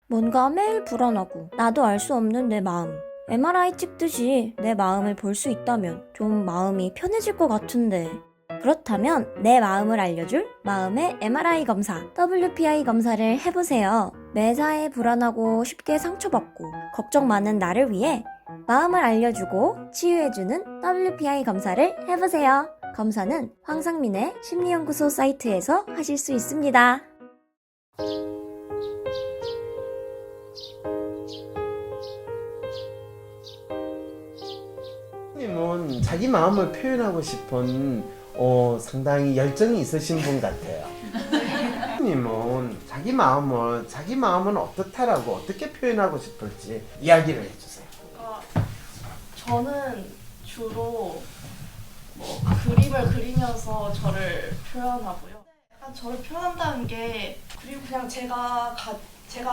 뭔가 매일 불안하고 나도 알 수 없는 내 마음. MRI 찍듯이 내 마음을 볼 수 있다면 좀 마음이 편해질 것 같은데. 그렇다면 내 마음을 알려줄 마음의 MRI 검사, WPI 검사를 해보세요. 매사에 불안하고 쉽게 상처받고 걱정 많은 나를 위해 마음을 알려주고 치유해주는 WPI 검사를 해보세요. 검사는 황상민의 심리연구소 사이트에서 하실 수 있습니다. 님은 자기 마음을 표현하고 싶은 상당히 열정이 있으신 분 같아요. 님은 자기 마음은 어떻다라고 어떻게 표현하고 싶을지 이야기를 해주세요. 저는 주로 그림을 그리면서 저를 표현하고요. 약간 저를 표현한다는 게 그리고 그냥 제가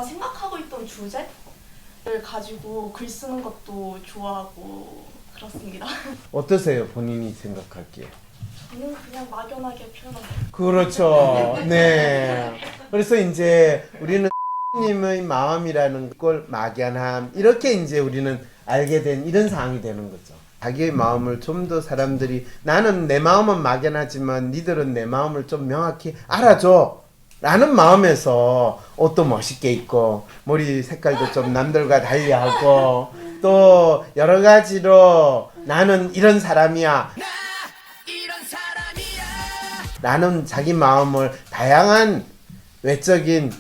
생각하고 있던 주제를 가지고 글 쓰는 것도 좋아하고 그렇습니다. 어떠세요, 본인이 생각하기에? 저는 그냥 막연하게 표현합니다. 그렇죠. 네. 그래서 이제 우리는 님의 마음이라는 걸 막연함 이렇게 이제 우리는 알게 된 이런 상황이 되는 거죠. 자기의 마음을 좀 더 사람들이 나는 내 마음은 막연하지만 니들은 내 마음을 좀 명확히 알아줘 라는 마음에서 옷도 멋있게 입고 머리 색깔도 좀 남들과 달리하고 또 여러 가지로 나는 이런 사람이야 라는 자기 마음을 다양한 외적인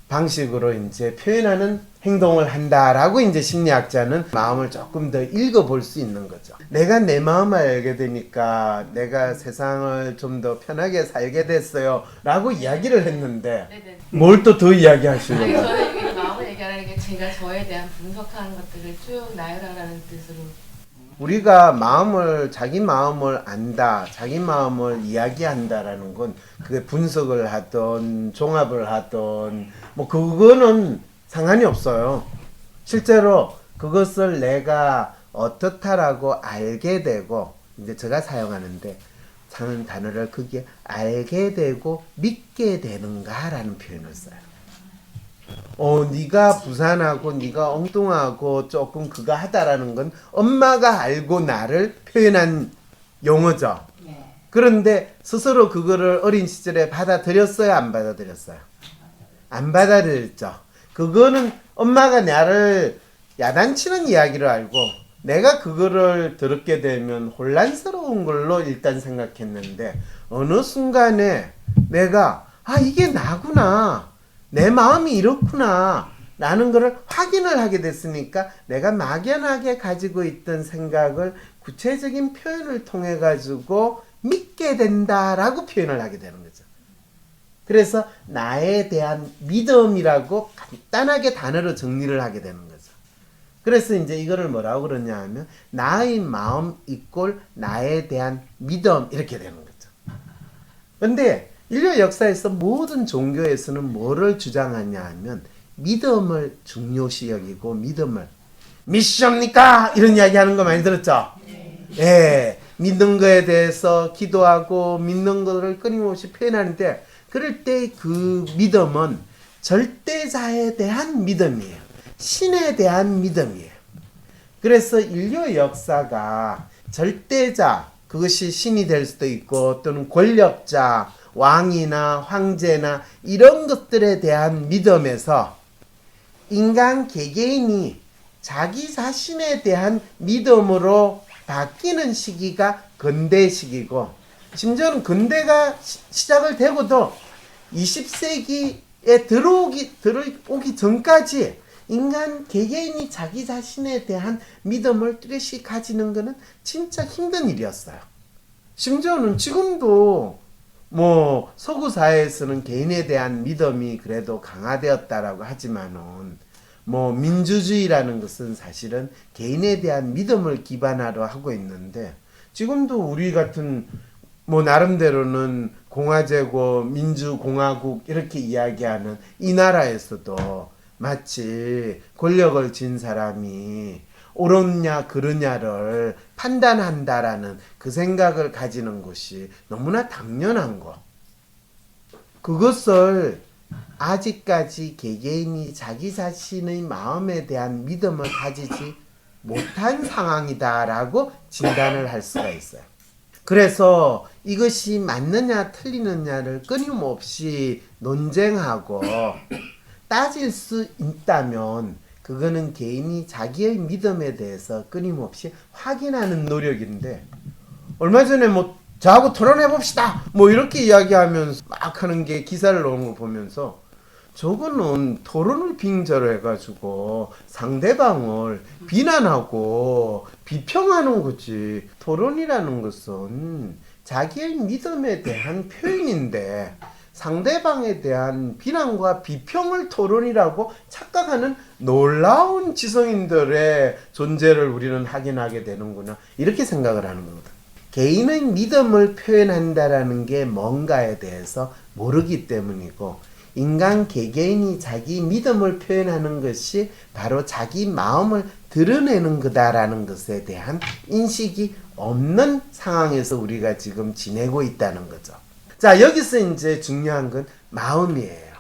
방식으로 이제 표현하는 행동을 한다라고 이제 심리학자는 마음을 조금 더 읽어볼 수 있는 거죠. 내가 내 마음을 알게 되니까 내가 세상을 좀 더 편하게 살게 됐어요 라고 이야기를 했는데 네네. 뭘 또 더 이야기하시려고? 저는 이 마음을 얘기하는 게 제가 저에 대한 분석하는 것들을 쭉 나열하라는 뜻으로. 우리가 자기 마음을 안다, 자기 마음을 이야기한다라는 건 그게 분석을 하든 종합을 하든 뭐 그거는 상관이 없어요. 실제로 그것을 내가 어떻다라고 알게 되고 이제 제가 사용하는데 사는 단어를 거기에 알게 되고 믿게 되는가라는 표현을 써요. 네가 부산하고 네가 엉뚱하고 조금 그거 하다라는 건 엄마가 알고 나를 표현한 용어죠. 그런데 스스로 그거를 어린 시절에 받아들였어요, 안 받아들였어요? 안 받아들였죠. 그거는 엄마가 나를 야단치는 이야기를 알고 내가 그거를 들었게 되면 혼란스러운 걸로 일단 생각했는데 어느 순간에 내가 이게 나구나. 내 마음이 이렇구나 라는 것을 확인을 하게 됐으니까 내가 막연하게 가지고 있던 생각을 구체적인 표현을 통해 가지고 믿게 된다라고 표현을 하게 되는 거죠. 그래서 나에 대한 믿음이라고 간단하게 단어로 정리를 하게 되는 거죠. 그래서 이제 이거를 뭐라고 그러냐 하면 나의 마음 이꼴 나에 대한 믿음 이렇게 되는 거죠. 근데 인류 역사에서 모든 종교에서는 뭐를 주장하냐 하면 믿음을 중요시 여기고 믿음을 믿습니까? 이런 이야기 하는 거 많이 들었죠? 예, 믿는 거에 대해서 기도하고 믿는 거를 끊임없이 표현하는데 그럴 때 그 믿음은 절대자에 대한 믿음이에요. 신에 대한 믿음이에요. 그래서 인류 역사가 절대자, 그것이 신이 될 수도 있고 또는 권력자, 왕이나 황제나 이런 것들에 대한 믿음에서 인간 개개인이 자기 자신에 대한 믿음으로 바뀌는 시기가 근대 시기고 심지어는 근대가 시작을 되고도 20세기에 들어오기 전까지 인간 개개인이 자기 자신에 대한 믿음을 뚜렷이 가지는 것은 진짜 힘든 일이었어요. 심지어는 지금도 서구 사회에서는 개인에 대한 믿음이 그래도 강화되었다라고 하지만은 민주주의라는 것은 사실은 개인에 대한 믿음을 기반으로 하고 있는데 지금도 우리 같은 나름대로는 공화제고 민주공화국 이렇게 이야기하는 이 나라에서도 마치 권력을 쥔 사람이 옳으냐 그르냐를 판단한다라는 그 생각을 가지는 것이 너무나 당연한 것. 그것을 아직까지 개개인이 자기 자신의 마음에 대한 믿음을 가지지 못한 상황이다라고 진단을 할 수가 있어요. 그래서 이것이 맞느냐 틀리느냐를 끊임없이 논쟁하고 따질 수 있다면 그거는 개인이 자기의 믿음에 대해서 끊임없이 확인하는 노력인데, 얼마 전에 뭐 저하고 토론해 봅시다 뭐 이렇게 이야기하면서 막 하는 게 기사를 넣은 거 보면서, 저거는 토론을 빙자로 해가지고 상대방을 비난하고 비평하는 거지. 토론이라는 것은 자기의 믿음에 대한 표현인데, 상대방에 대한 비난과 비평을 토론이라고 착각하는 놀라운 지성인들의 존재를 우리는 확인하게 되는구나, 이렇게 생각을 하는 거거든. 개인의 믿음을 표현한다라는 게 뭔가에 대해서 모르기 때문이고, 인간 개개인이 자기 믿음을 표현하는 것이 바로 자기 마음을 드러내는 거다라는 것에 대한 인식이 없는 상황에서 우리가 지금 지내고 있다는 거죠. 자, 여기서 이제 중요한 건 마음이에요.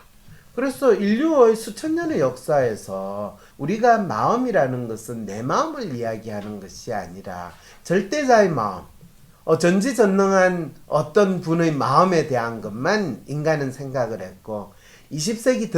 그래서 인류의 수천 년의 역사에서 우리가 마음이라는 것은 내 마음을 이야기하는 것이 아니라 절대자의 마음, 전지전능한 어떤 분의 마음에 대한 것만 인간은 생각을 했고, 20세기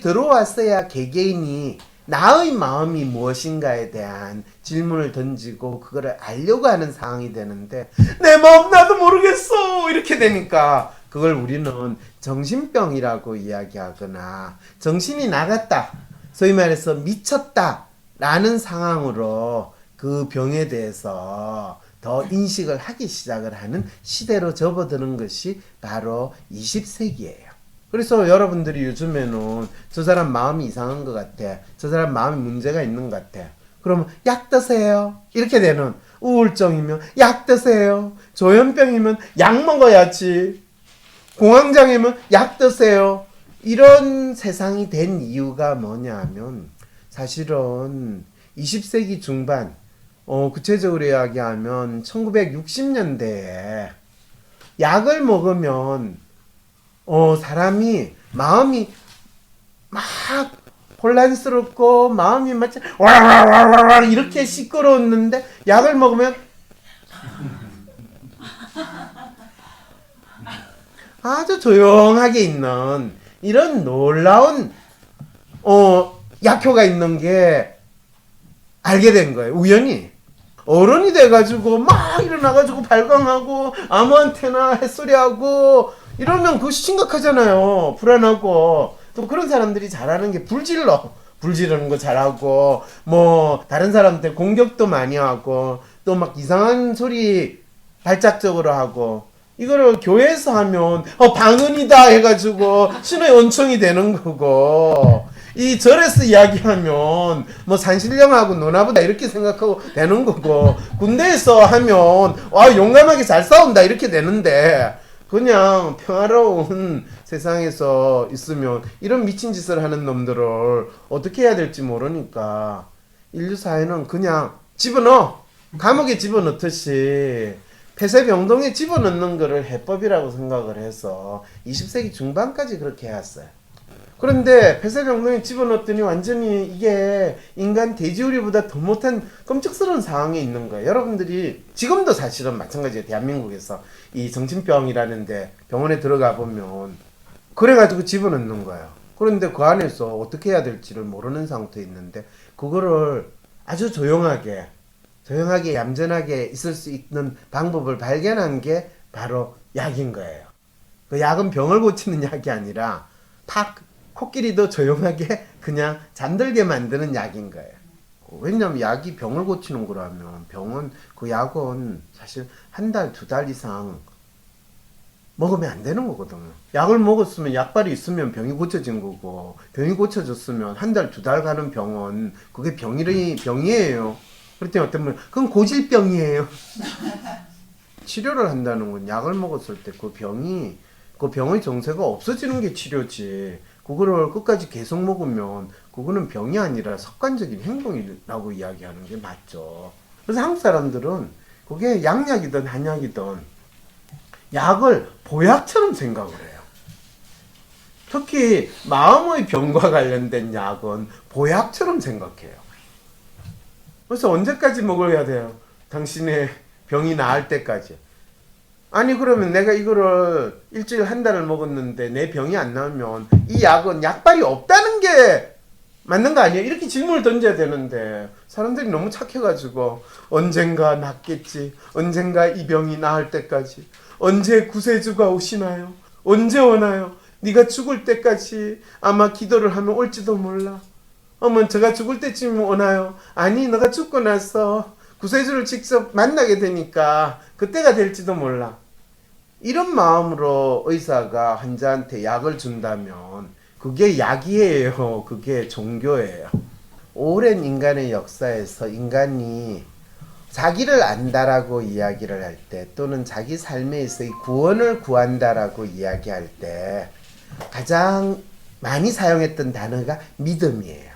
들어와서야 개개인이 나의 마음이 무엇인가에 대한 질문을 던지고 그거를 알려고 하는 상황이 되는데, 내 마음 나도 모르겠어 이렇게 되니까 그걸 우리는 정신병이라고 이야기하거나 정신이 나갔다, 소위 말해서 미쳤다 라는 상황으로 그 병에 대해서 더 인식을 하기 시작을 하는 시대로 접어드는 것이 바로 20세기예요. 그래서 여러분들이 요즘에는 저 사람 마음이 이상한 것 같아, 저 사람 마음이 문제가 있는 것 같아, 그러면 약 드세요 이렇게 되는, 우울증이면 약 드세요, 조현병이면 약 먹어야지, 공황장애면 약 드세요, 이런 세상이 된 이유가 뭐냐 하면, 사실은 20세기 중반, 구체적으로 이야기하면 1960년대에 약을 먹으면 사람이 마음이 막 혼란스럽고 마음이 마치 와와와와 이렇게 시끄러웠는데, 약을 먹으면 아주 조용하게 있는 이런 놀라운 약효가 있는 게 알게 된 거예요. 우연히. 어른이 돼가지고 막 일어나가지고 발광하고 아무한테나 햇소리하고 이러면 그거 심각하잖아요. 불안하고. 또 그런 사람들이 잘하는 게 불지르는 거 잘하고, 뭐 다른 사람한테 공격도 많이 하고, 또 막 이상한 소리 발작적으로 하고, 이거를 교회에서 하면 방언이다 해가지고 신의 원청이 되는 거고, 이 절에서 이야기하면 뭐 산신령하고 누나보다 이렇게 생각하고 되는 거고, 군대에서 하면 용감하게 잘 싸운다 이렇게 되는데, 그냥 평화로운 세상에서 있으면 이런 미친 짓을 하는 놈들을 어떻게 해야 될지 모르니까 인류 사회는 그냥 집어넣어, 감옥에 집어넣듯이 폐쇄병동에 집어넣는 거를 해법이라고 생각을 해서 20세기 중반까지 그렇게 해왔어요. 그런데 폐쇄병동에 집어넣었더니 완전히 이게 인간 돼지우리보다 더 못한 끔찍스러운 상황에 있는 거예요. 여러분들이 지금도 사실은 마찬가지예요. 대한민국에서 이 정신병이라는데 병원에 들어가 보면 그래가지고 집어넣는 거예요. 그런데 그 안에서 어떻게 해야 될지를 모르는 상태에 있는데, 그거를 아주 조용하게 얌전하게 있을 수 있는 방법을 발견한 게 바로 약인 거예요. 그 약은 병을 고치는 약이 아니라 코끼리도 조용하게 그냥 잠들게 만드는 약인 거예요. 왜냐면 약이 병을 고치는 거라면 그 약은 사실 한 달, 두 달 이상 먹으면 안 되는 거거든요. 약을 먹었으면 약발이 있으면 병이 고쳐진 거고, 병이 고쳐졌으면 한 달, 두 달 가는 병은 그게 병이에요. 그랬더니 어떤 분은 그건 고질병이에요. 치료를 한다는 건 약을 먹었을 때 그 병의 정세가 없어지는 게 치료지, 그거를 끝까지 계속 먹으면 그거는 병이 아니라 습관적인 행동이라고 이야기하는 게 맞죠. 그래서 한국 사람들은 그게 양약이든 한약이든 약을 보약처럼 생각을 해요. 특히 마음의 병과 관련된 약은 보약처럼 생각해요. 그래서 언제까지 먹어야 돼요? 당신의 병이 나을 때까지. 아니 그러면 내가 이거를 일주일 한 달을 먹었는데 내 병이 안 나으면 이 약은 약발이 없다는 게 맞는 거 아니에요? 이렇게 질문을 던져야 되는데 사람들이 너무 착해가지고 언젠가 낫겠지, 언젠가 이 병이 나을 때까지, 언제 구세주가 오시나요? 언제 오나요? 네가 죽을 때까지 아마 기도를 하면 올지도 몰라. 어머 제가 죽을 때쯤 오나요? 아니 너가 죽고 나서 구세주를 직접 만나게 되니까 그때가 될지도 몰라. 이런 마음으로 의사가 환자한테 약을 준다면 그게 약이에요. 그게 종교예요. 오랜 인간의 역사에서 인간이 자기를 안다라고 이야기를 할 때 또는 자기 삶에 있어의 구원을 구한다라고 이야기할 때 가장 많이 사용했던 단어가 믿음이에요.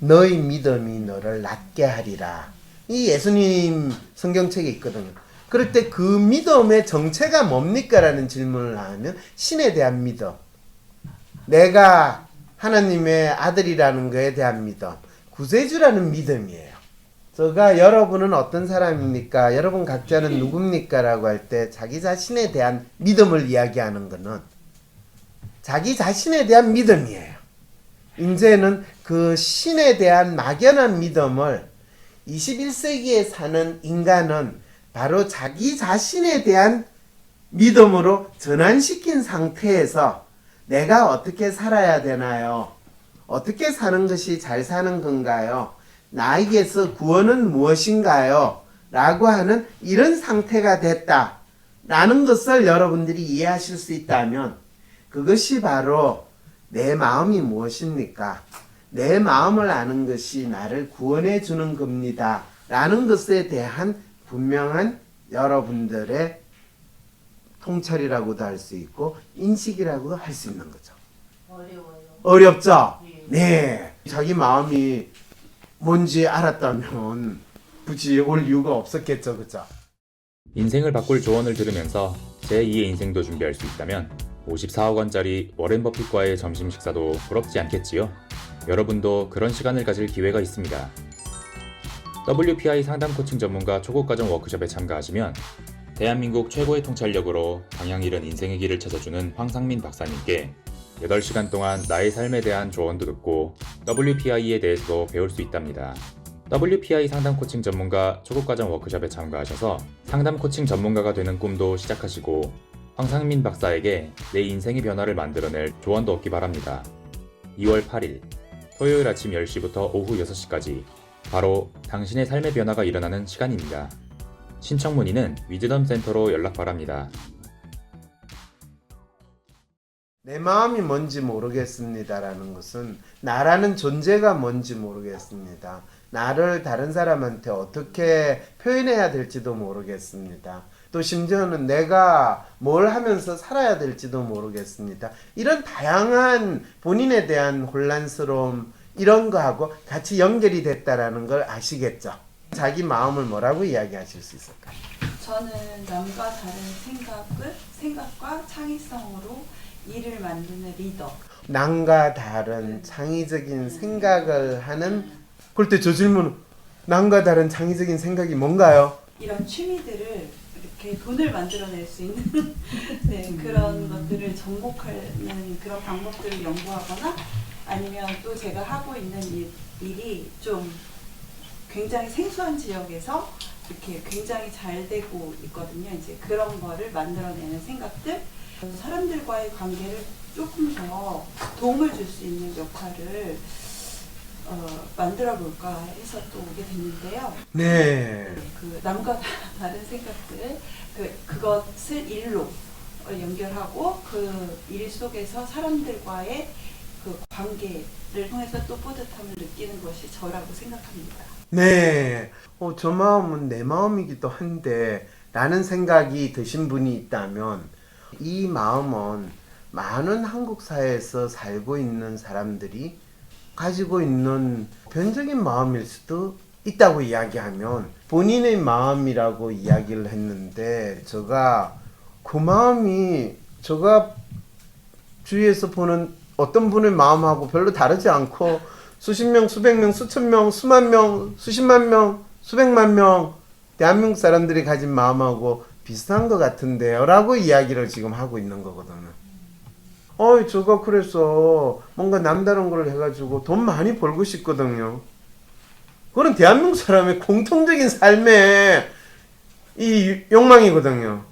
너의 믿음이 너를 낫게 하리라. 이 예수님 성경책에 있거든요. 그럴 때 그 믿음의 정체가 뭡니까? 라는 질문을 하면 신에 대한 믿음, 내가 하나님의 아들이라는 것에 대한 믿음, 구세주라는 믿음이에요. 제가 여러분은 어떤 사람입니까? 여러분 각자는 누굽니까? 라고 할 때 자기 자신에 대한 믿음을 이야기하는 것은 자기 자신에 대한 믿음이에요. 이제는 그 신에 대한 막연한 믿음을 21세기에 사는 인간은 바로 자기 자신에 대한 믿음으로 전환시킨 상태에서 내가 어떻게 살아야 되나요? 어떻게 사는 것이 잘 사는 건가요? 나에게서 구원은 무엇인가요? 라고 하는 이런 상태가 됐다 라는 것을 여러분들이 이해하실 수 있다면 그것이 바로 내 마음이 무엇입니까? 내 마음을 아는 것이 나를 구원해 주는 겁니다 라는 것에 대한 분명한 여러분들의 통찰이라고도 할 수 있고 인식이라고도 할 수 있는 거죠. 어려워요. 어렵죠? 네. 자기 마음이 뭔지 알았다면 굳이 올 이유가 없었겠죠. 그죠? 인생을 바꿀 조언을 들으면서 제2의 인생도 준비할 수 있다면 54억 원짜리 워렌 버핏과의 점심 식사도 부럽지 않겠지요? 여러분도 그런 시간을 가질 기회가 있습니다. WPI 상담 코칭 전문가 초급과정 워크숍에 참가하시면 대한민국 최고의 통찰력으로 방향 잃은 인생의 길을 찾아주는 황상민 박사님께 8시간 동안 나의 삶에 대한 조언도 듣고 WPI에 대해서도 배울 수 있답니다. WPI 상담 코칭 전문가 초급과정 워크숍에 참가하셔서 상담 코칭 전문가가 되는 꿈도 시작하시고 황상민 박사에게 내 인생의 변화를 만들어낼 조언도 얻기 바랍니다. 2월 8일 토요일 아침 10시부터 오후 6시까지 바로 당신의 삶의 변화가 일어나는 시간입니다. 신청 문의는 위즈덤 센터로 연락 바랍니다. 내 마음이 뭔지 모르겠습니다라는 것은 나라는 존재가 뭔지 모르겠습니다. 나를 다른 사람한테 어떻게 표현해야 될지도 모르겠습니다. 또 심지어는 내가 뭘 하면서 살아야 될지도 모르겠습니다. 이런 다양한 본인에 대한 혼란스러움 이런 거하고 같이 연결이 됐다라는 걸 아시겠죠? 자기 마음을 뭐라고 이야기하실 수 있을까요? 저는 남과 다른 생각과 창의성으로 일을 만드는 리더. 남과 다른 창의적인 생각을 하는 그럴 때 저 질문은 남과 다른 창의적인 생각이 뭔가요? 이런 취미들을 이렇게 돈을 만들어낼 수 있는 네, 그런 것들을 정복하는 그런 방법들을 연구하거나 아니면 또 제가 하고 있는 일이 좀 굉장히 생소한 지역에서 이렇게 굉장히 잘 되고 있거든요. 이제 그런 거를 만들어내는 생각들, 사람들과의 관계를 조금 더 도움을 줄 수 있는 역할을 만들어 볼까 해서 또 오게 됐는데요. 네. 그 남과 다른 생각들, 그것을 일로 연결하고 그 일 속에서 사람들과의 그 관계를 통해서 또 뿌듯함을 느끼는 것이 저라고 생각합니다. 네. 저 마음은 내 마음이기도 한데 라는 생각이 드신 분이 있다면 이 마음은 많은 한국 사회에서 살고 있는 사람들이 가지고 있는 보편적인 마음일 수도 있다고 이야기하면 본인의 마음이라고 이야기를 했는데 제가 그 마음이 제가 주위에서 보는 어떤 분의 마음하고 별로 다르지 않고 수십 명, 수백 명, 수천 명, 수만 명, 수십만 명, 수백만 명 대한민국 사람들이 가진 마음하고 비슷한 것 같은데요 라고 이야기를 지금 하고 있는 거거든요. 저가 그래서 뭔가 남다른 걸 해가지고 돈 많이 벌고 싶거든요. 그건 대한민국 사람의 공통적인 삶의 이 욕망이거든요.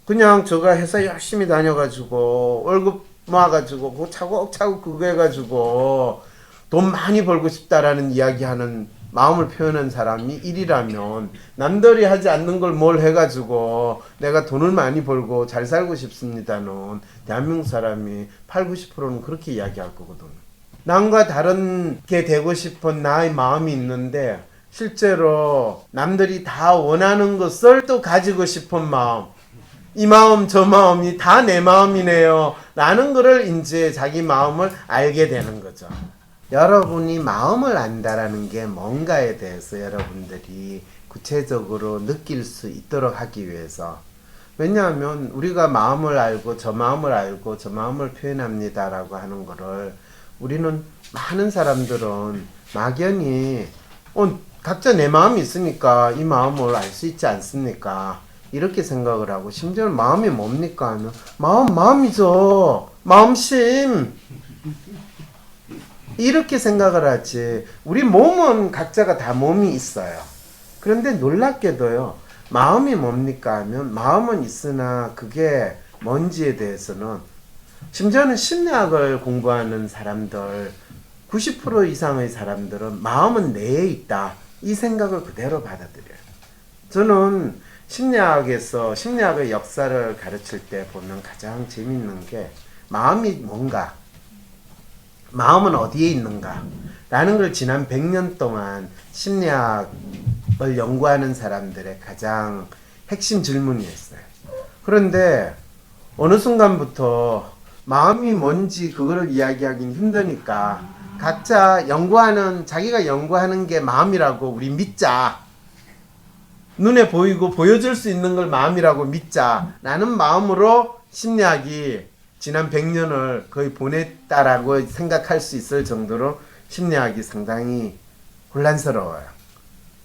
그냥 제가 회사 열심히 다녀가지고 월급 모아가지고 그거 차곡차곡 그거 해가지고 돈 많이 벌고 싶다라는 이야기하는 마음을 표현한 사람이 일이라면 남들이 하지 않는 걸 뭘 해가지고 내가 돈을 많이 벌고 잘 살고 싶습니다는 대한민국 사람이 8, 90%는 그렇게 이야기할 거거든요. 남과 다른 게 되고 싶은 나의 마음이 있는데 실제로 남들이 다 원하는 것을 또 가지고 싶은 마음, 이 마음 저 마음이 다 내 마음이네요 라는 거를 이제 자기 마음을 알게 되는 거죠. 여러분이 마음을 안다라는 게 뭔가에 대해서 여러분들이 구체적으로 느낄 수 있도록 하기 위해서, 왜냐하면 우리가 마음을 알고 저 마음을 알고 저 마음을 표현합니다 라고 하는 거를 우리는 많은 사람들은 막연히 각자 내 마음이 있으니까 이 마음을 알 수 있지 않습니까? 이렇게 생각을 하고, 심지어 마음이 뭡니까 하면 마음이죠. 마음심. 이렇게 생각을 하지. 우리 몸은 각자가 다 몸이 있어요. 그런데 놀랍게도요, 마음이 뭡니까 하면 마음은 있으나 그게 뭔지에 대해서는, 심지어는 심리학을 공부하는 사람들 90% 이상의 사람들은 마음은 내에 있다 이 생각을 그대로 받아들여요. 저는 심리학에서 심리학의 역사를 가르칠 때 보면 가장 재밌는 게 마음이 뭔가, 마음은 어디에 있는가 라는 걸 지난 100년 동안 심리학을 연구하는 사람들의 가장 핵심 질문이었어요. 그런데 어느 순간부터 마음이 뭔지 그거를 이야기하기는 힘드니까 각자 자기가 연구하는 게 마음이라고 우리 믿자, 눈에 보이고 보여줄 수 있는 걸 마음이라고 믿자 라는 마음으로 심리학이 지난 100년을 거의 보냈다라고 생각할 수 있을 정도로 심리학이 상당히 혼란스러워요.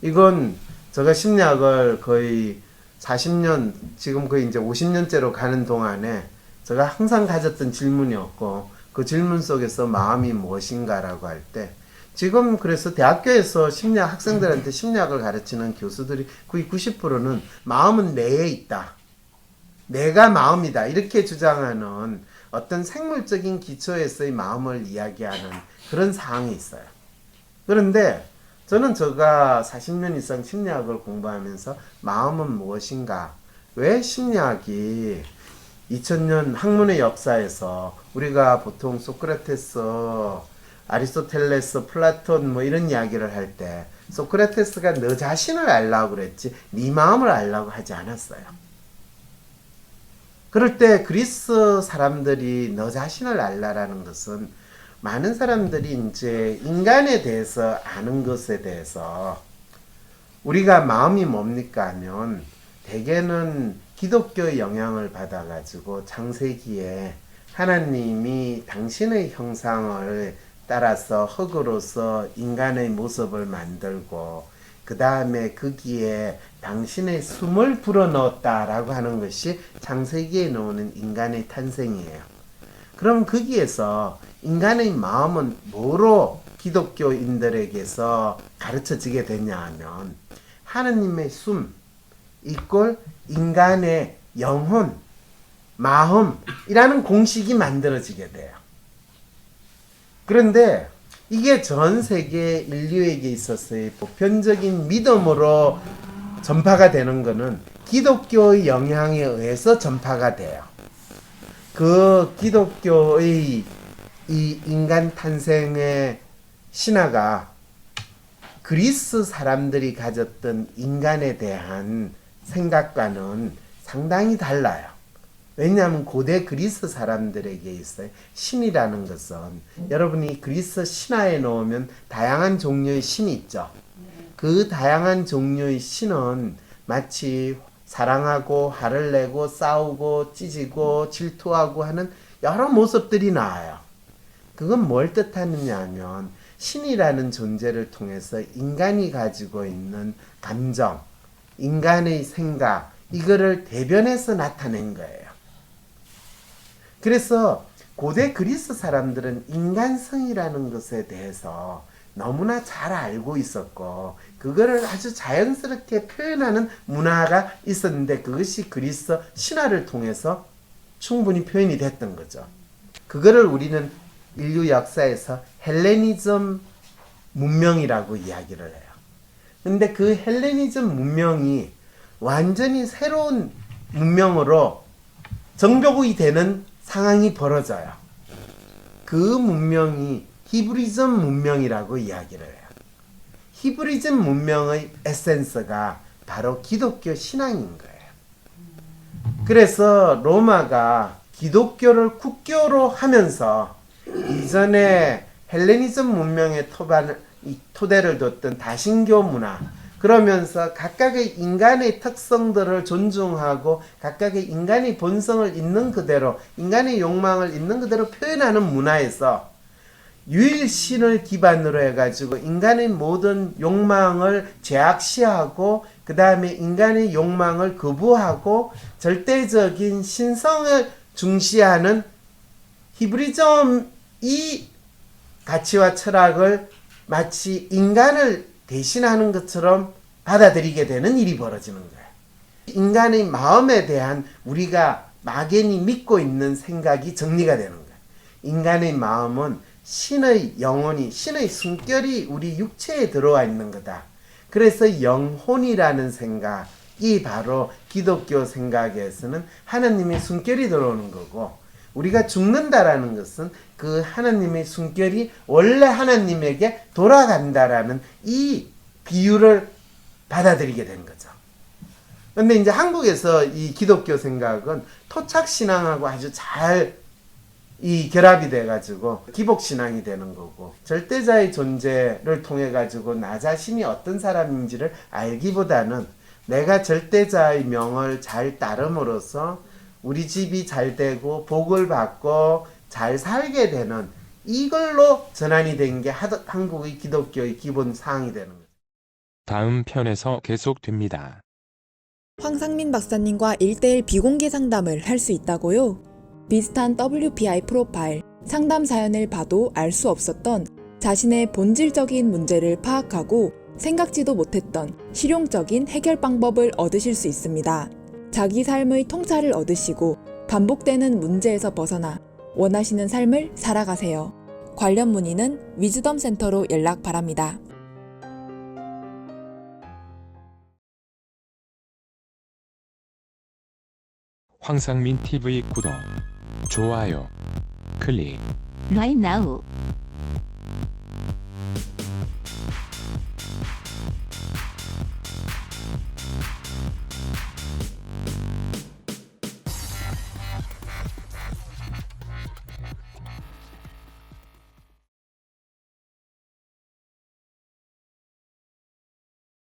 이건 제가 심리학을 거의 40년, 지금 거의 이제 50년째로 가는 동안에 제가 항상 가졌던 질문이었고, 그 질문 속에서 마음이 무엇인가라고 할 때, 지금 그래서 대학교에서 심리학 학생들한테 심리학을 가르치는 교수들이 거의 90%는 마음은 내에 있다, 내가 마음이다 이렇게 주장하는 어떤 생물적인 기초에서의 마음을 이야기하는 그런 사항이 있어요. 그런데 저는 제가 40년 이상 심리학을 공부하면서 마음은 무엇인가, 왜 심리학이 2000년 학문의 역사에서 우리가 보통 소크라테스, 아리스토텔레스, 플라톤 뭐 이런 이야기를 할 때 소크라테스가 너 자신을 알라고 그랬지 네 마음을 알라고 하지 않았어요. 그럴 때 그리스 사람들이 너 자신을 알라라는 것은 많은 사람들이 이제 인간에 대해서 아는 것에 대해서 우리가 마음이 뭡니까 하면 대개는 기독교의 영향을 받아가지고 창세기에 하나님이 당신의 형상을 따라서 흙으로서 인간의 모습을 만들고 그 다음에 거기에 당신의 숨을 불어넣었다라고 하는 것이 창세기에 나오는 인간의 탄생이에요. 그럼 거기에서 인간의 마음은 뭐로 기독교인들에게서 가르쳐지게 되냐 하면 하느님의 숨 이꼴 인간의 영혼, 마음이라는 공식이 만들어지게 돼요. 그런데 이게 전 세계 인류에게 있어서의 보편적인 믿음으로 전파가 되는 것은 기독교의 영향에 의해서 전파가 돼요. 그 기독교의 이 인간 탄생의 신화가 그리스 사람들이 가졌던 인간에 대한 생각과는 상당히 달라요. 왜냐하면 고대 그리스 사람들에게 있어요. 신이라는 것은 여러분이 그리스 신화에 놓으면 다양한 종류의 신이 있죠. 그 다양한 종류의 신은 마치 사랑하고 화를 내고 싸우고 찢고 질투하고 하는 여러 모습들이 나와요. 그건 뭘 뜻하느냐 하면 신이라는 존재를 통해서 인간이 가지고 있는 감정, 인간의 생각, 이거를 대변해서 나타낸 거예요. 그래서 고대 그리스 사람들은 인간성이라는 것에 대해서 너무나 잘 알고 있었고 그거를 아주 자연스럽게 표현하는 문화가 있었는데 그것이 그리스 신화를 통해서 충분히 표현이 됐던 거죠. 그거를 우리는 인류 역사에서 헬레니즘 문명이라고 이야기를 해요. 근데 그 헬레니즘 문명이 완전히 새로운 문명으로 정복이 되는 상황이 벌어져요. 그 문명이 히브리즘 문명이라고 이야기를 해요. 히브리즘 문명의 에센스가 바로 기독교 신앙인 거예요. 그래서 로마가 기독교를 국교로 하면서 이전에 헬레니즘 문명의 토대를 뒀던 다신교 문화, 그러면서 각각의 인간의 특성들을 존중하고 각각의 인간의 본성을 있는 그대로, 인간의 욕망을 있는 그대로 표현하는 문화에서 유일신을 기반으로 해가지고 인간의 모든 욕망을 죄악시하고 그 다음에 인간의 욕망을 거부하고 절대적인 신성을 중시하는 히브리즘 이 가치와 철학을 마치 인간을 대신하는 것처럼 받아들이게 되는 일이 벌어지는 거예요. 인간의 마음에 대한 우리가 막연히 믿고 있는 생각이 정리가 되는 거예요. 인간의 마음은 신의 영혼이, 신의 숨결이 우리 육체에 들어와 있는 거다. 그래서 영혼이라는 생각이 바로 기독교 생각에서는 하나님의 숨결이 들어오는 거고, 우리가 죽는다라는 것은 그 하나님의 숨결이 원래 하나님에게 돌아간다라는 이 비유를 받아들이게 된 거죠. 근데 이제 한국에서 이 기독교 생각은 토착신앙하고 아주 잘 이 결합이 돼가지고 기복신앙이 되는 거고, 절대자의 존재를 통해 가지고 나 자신이 어떤 사람인지를 알기보다는 내가 절대자의 명을 잘 따름으로써 우리 집이 잘 되고 복을 받고 잘 살게 되는, 이걸로 전환이 된 게 한국의 기독교의 기본 사항이 되는 거죠. 다음 편에서 계속됩니다. 황상민 박사님과 1대1 비공개 상담을 할 수 있다고요? 비슷한 WPI 프로파일, 상담 사연을 봐도 알 수 없었던 자신의 본질적인 문제를 파악하고 생각지도 못했던 실용적인 해결 방법을 얻으실 수 있습니다. 자기 삶의 통찰을 얻으시고 반복되는 문제에서 벗어나 원하시는 삶을 살아가세요. 관련 문의는 위즈덤 센터로 연락 바랍니다. 황상민 TV 구독, 좋아요, 클릭. Right now.